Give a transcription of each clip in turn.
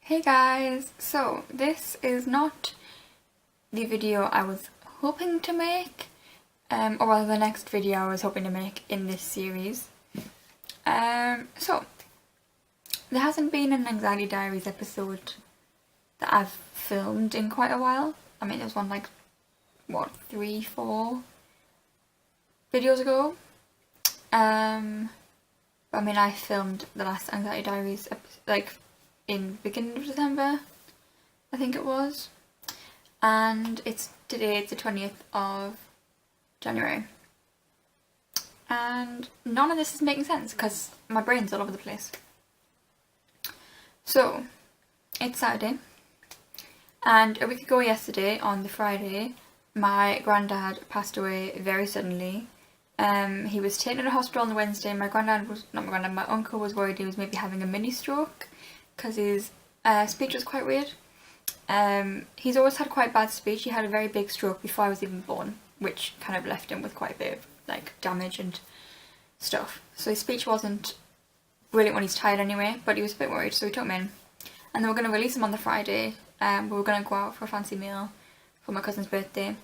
Hey guys, so this is not the video I was hoping to make, or rather the next video I was hoping to make in this series. So there hasn't been an Anxiety Diaries episode that I've filmed in quite a while. I mean, there was one like, what, 3-4 videos ago? But I mean, I filmed the last Anxiety Diaries like in beginning of December, I think it was, and today it's the 20th of January, and none of this is making sense because my brain's all over the place. So it's Saturday, and a week ago yesterday, on the Friday, my granddad passed away very suddenly. He was taken to the hospital on the Wednesday. My uncle was worried he was maybe having a mini stroke because his speech was quite weird. He's always had quite bad speech. He had a very big stroke before I was even born, which kind of left him with quite a bit of like damage and stuff. So his speech wasn't brilliant when he's tired anyway, but he was a bit worried, so we took him in. And then we're going to release him on the Friday. We were going to go out for a fancy meal for my cousin's birthday.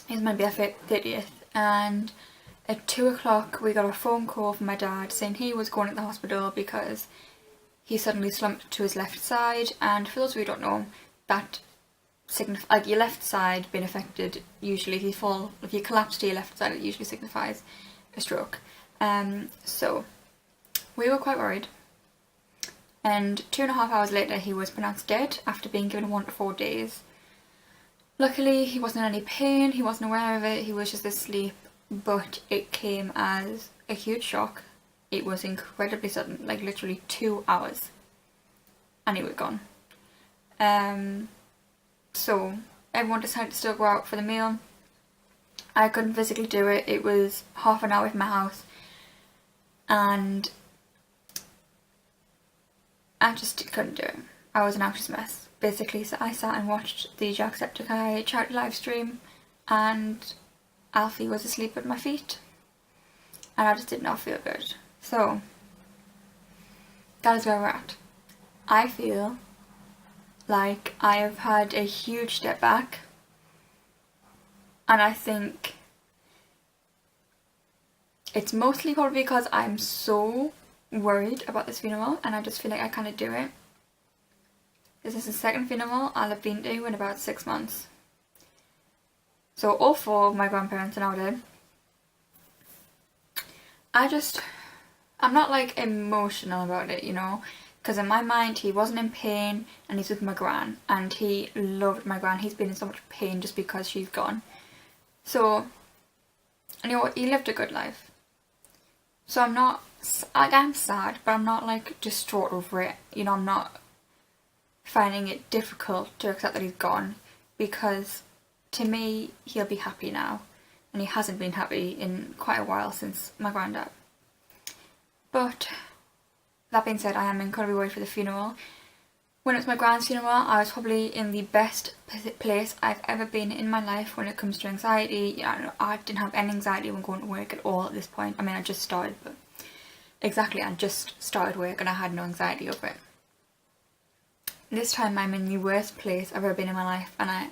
It was my birthday 30th, and at 2 o'clock we got a phone call from my dad saying he was going to the hospital because he suddenly slumped to his left side, and for those of you who don't know, that like your left side being affected, usually if you collapse to your left side, it usually signifies a stroke. So we were quite worried, and 2.5 hours later he was pronounced dead after being given 1 to 4 days. Luckily he wasn't in any pain, he wasn't aware of it, he was just asleep, but it came as a huge shock. It was incredibly sudden, like literally 2 hours, and he was gone. So everyone decided to still go out for the meal. I couldn't physically do it. It was half an hour from my house, and I just couldn't do it. I was an anxious mess, basically. So I sat and watched the Jacksepticeye charity live stream, and Alfie was asleep at my feet, and I just did not feel good. So that is where we're at. I feel like I have had a huge step back, and I think it's mostly probably because I'm so worried about this funeral, and I just feel like I can't do it. This is the second funeral I'll have been to in about 6 months. So all 4 of my grandparents are now dead. I'm not like emotional about it, you know, because in my mind he wasn't in pain and he's with my gran, and he loved my gran. He's been in so much pain just because she's gone. So, and you know what, he lived a good life. So I'm sad, but I'm not like distraught over it, you know. I'm not finding it difficult to accept that he's gone, because to me he'll be happy now, and he hasn't been happy in quite a while since my granddad. But that being said, I am incredibly worried for the funeral. When it was my grand's funeral, I was probably in the best place I've ever been in my life when it comes to anxiety. You know, I didn't have any anxiety when going to work at all at this point. I mean, I just started, but exactly, I just started work and I had no anxiety over it. This time I'm in the worst place I've ever been in my life, and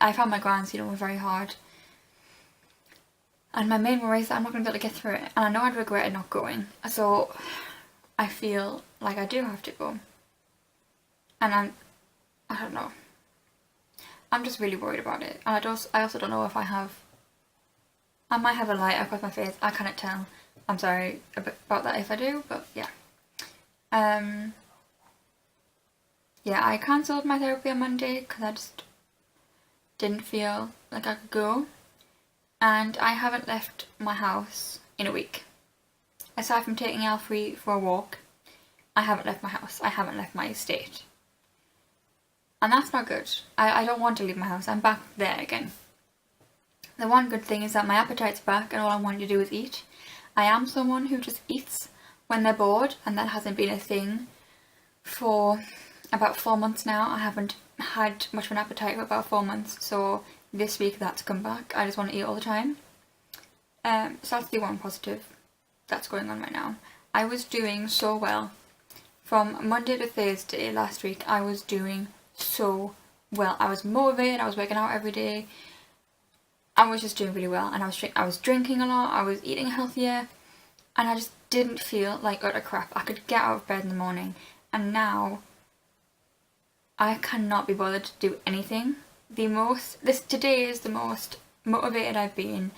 I found my grand's funeral very hard. And my main worry is that I'm not going to be able to get through it, and I know I'd regret not going, so I feel like I do have to go. And I don't know. I'm just really worried about it, and I also don't know if I might have a light across my face. I cannot tell. I'm sorry about that if I do, but yeah. Yeah, I cancelled my therapy on Monday because I just didn't feel like I could go. And I haven't left my house in a week. Aside from taking Alfie for a walk, I haven't left my house. I haven't left my estate. And that's not good. I don't want to leave my house. I'm back there again. The one good thing is that my appetite's back and all I want to do is eat. I am someone who just eats when they're bored, and that hasn't been a thing for about 4 months now. I haven't had much of an appetite for about 4 months, so this week that's come back. I just want to eat all the time. So that's the one positive that's going on right now. I was doing so well From Monday to Thursday last week, I was doing so well. I was motivated, I was working out every day. I was just doing really well, and I was drinking a lot, I was eating healthier, and I just didn't feel like utter crap. I could get out of bed in the morning, and now I cannot be bothered to do anything. Today is the most motivated I've been,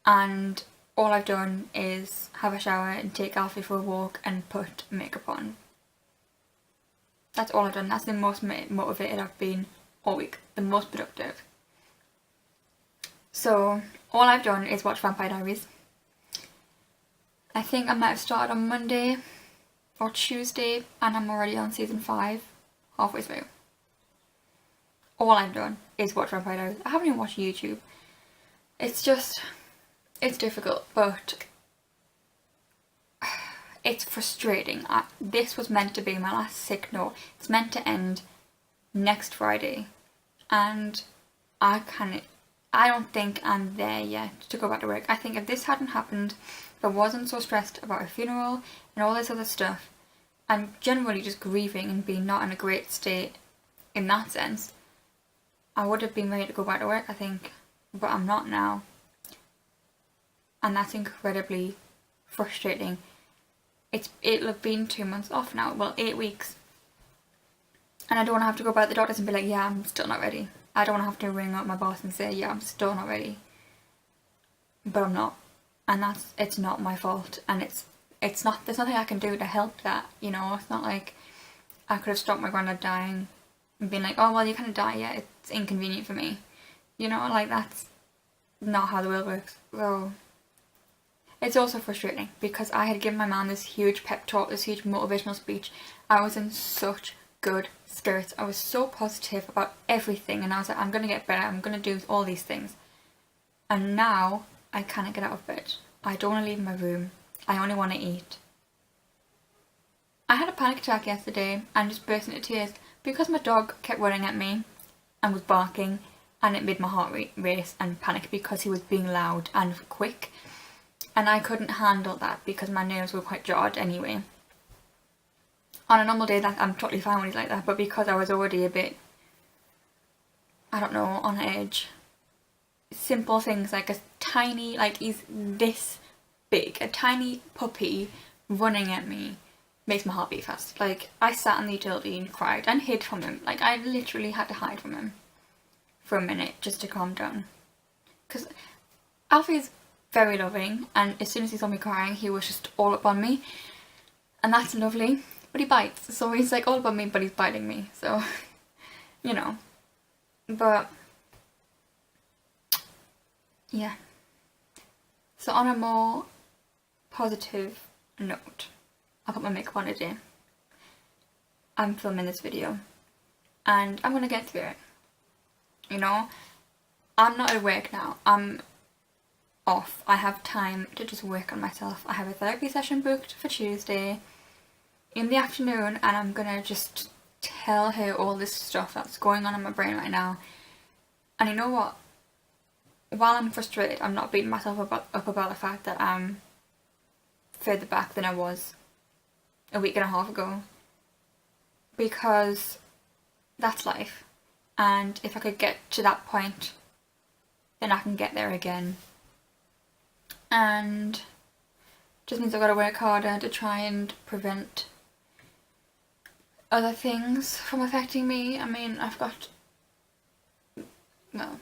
and all I've done is have a shower and take Alfie for a walk and put makeup on. That's all I've done. That's the most motivated I've been all week. The most productive. So all I've done is watch Vampire Diaries. I think I might have started on Monday or Tuesday, and I'm already on season 5, halfway through. All I've done is watch Vampire Diaries. I haven't even watched YouTube. It's difficult, but it's frustrating. This was meant to be my last sick note. It's meant to end next Friday, and I don't think I'm there yet to go back to work. I think if this hadn't happened, if I wasn't so stressed about a funeral and all this other stuff, and generally just grieving and being not in a great state in that sense, I would have been ready to go back to work, I think, but I'm not now. And that's incredibly frustrating. It'll have been 2 months off now, well, 8 weeks. And I don't want to have to go back to the doctors and be like, yeah, I'm still not ready. I don't want to have to ring up my boss and say, yeah, I'm still not ready. But I'm not. And it's not my fault. And there's nothing I can do to help that, you know. It's not like I could have stopped my granddad dying and been like, oh, well, you can't die yet. It's inconvenient for me. You know, like, that's not how the world works. So it's also frustrating because I had given my mum this huge pep talk, this huge motivational speech. I was in such good spirits. I was so positive about everything, and I was like, I'm going to get better, I'm going to do all these things. And now I can't get out of bed. I don't want to leave my room. I only want to eat. I had a panic attack yesterday and just burst into tears because my dog kept running at me and was barking, and it made my heart race and panic because he was being loud and quick, and I couldn't handle that because my nerves were quite jarred anyway. On a normal day, I'm totally fine when he's like that, but because I was already a bit, I don't know, on edge. Simple things like he's this big, a tiny puppy running at me makes my heart beat fast. Like, I sat on the utility and cried and hid from him. Like, I literally had to hide from him for a minute just to calm down. Because Alfie's very loving, and as soon as he saw me crying, he was just all up on me. And that's lovely. But he bites, so he's like all up on me, but he's biting me. So, you know. But yeah. So on a more positive note, I put my makeup on today. I'm filming this video and I'm gonna get through it. You know, I'm not at work now. I'm off. I have time to just work on myself. I have a therapy session booked for Tuesday in the afternoon, and I'm gonna just tell her all this stuff that's going on in my brain right now. And you know what? While I'm frustrated, I'm not beating myself up about the fact that I'm further back than I was a week and a half ago, because that's life. And if I could get to that point, then I can get there again. And just means I've got to work harder to try and prevent other things from affecting me. I mean, well,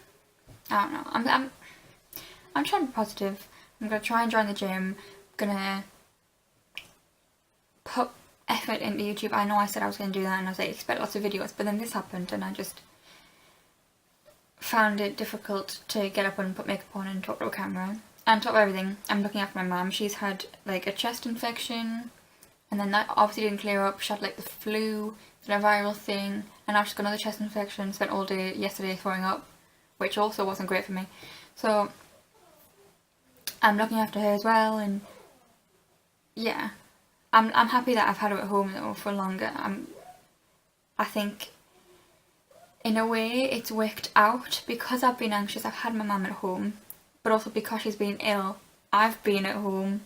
I don't know. I'm trying to be positive. I'm gonna try and join the gym. I'm gonna put effort into YouTube. I know I said I was gonna do that, and I was like, expect lots of videos, but then this happened, and I just found it difficult to get up and put makeup on and talk to a camera. And on top of everything, I'm looking after my mum. She's had like a chest infection, and then that obviously didn't clear up. She had like the flu, a viral thing, and now she's got another chest infection. Spent all day yesterday throwing up, which also wasn't great for me. So I'm looking after her as well, and yeah, I'm happy that I've had her at home though for longer. I think in a way it's worked out because I've been anxious. I've had my mum at home, but also because she's been ill, I've been at home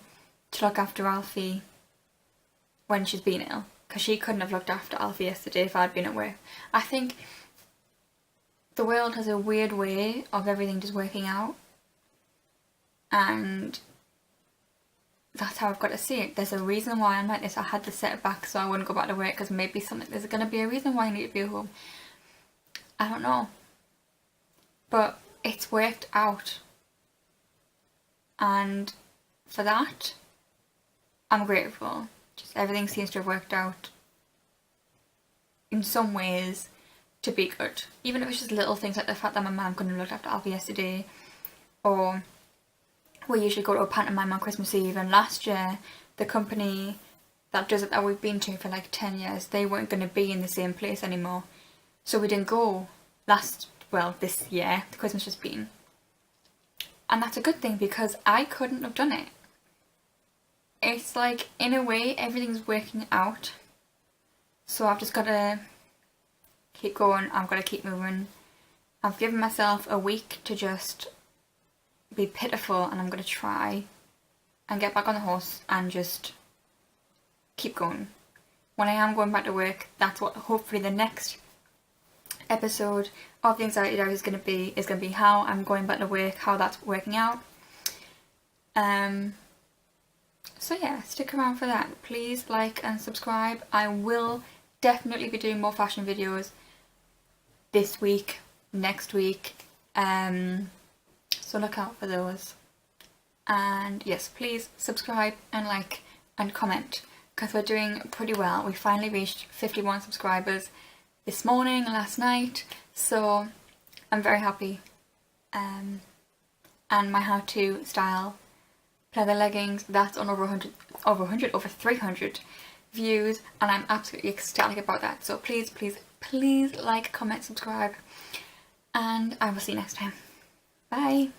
to look after Alfie when she's been ill, because she couldn't have looked after Alfie yesterday if I'd been at work. I think the world has a weird way of everything just working out, and that's how I've got to see it. There's a reason why I'm like this. I had to set it back so I wouldn't go back to work, because maybe there's going to be a reason why I need to be at home. I don't know. But it's worked out. And for that, I'm grateful. Just everything seems to have worked out in some ways to be good. Even if it's just little things like the fact that my mum couldn't have looked after Alfie yesterday, or we usually go to a pantomime on Christmas Eve, and last year the company that does it, that we've been to for like 10 years, they weren't going to be in the same place anymore, so we didn't go this year, the Christmas just been. And that's a good thing, because I couldn't have done it. It's like, in a way, everything's working out, so I've just got to keep going. I've got to keep moving. I've given myself a week to just be pitiful, and I'm going to try and get back on the horse and just keep going. When I am going back to work, that's what hopefully the next episode of the Anxiety Diaries is going to be how I'm going back to work, how that's working out. So yeah, stick around for that. Please like and subscribe. I will definitely be doing more fashion videos this week, next week, so look out for those. And yes, please subscribe and like and comment, because we're doing pretty well. We finally reached 51 subscribers this morning, last night, so I'm very happy. And my how-to style pleather leggings, that's on over 300 views, and I'm absolutely ecstatic about that. So please like, comment, subscribe, and I will see you next time. Bye.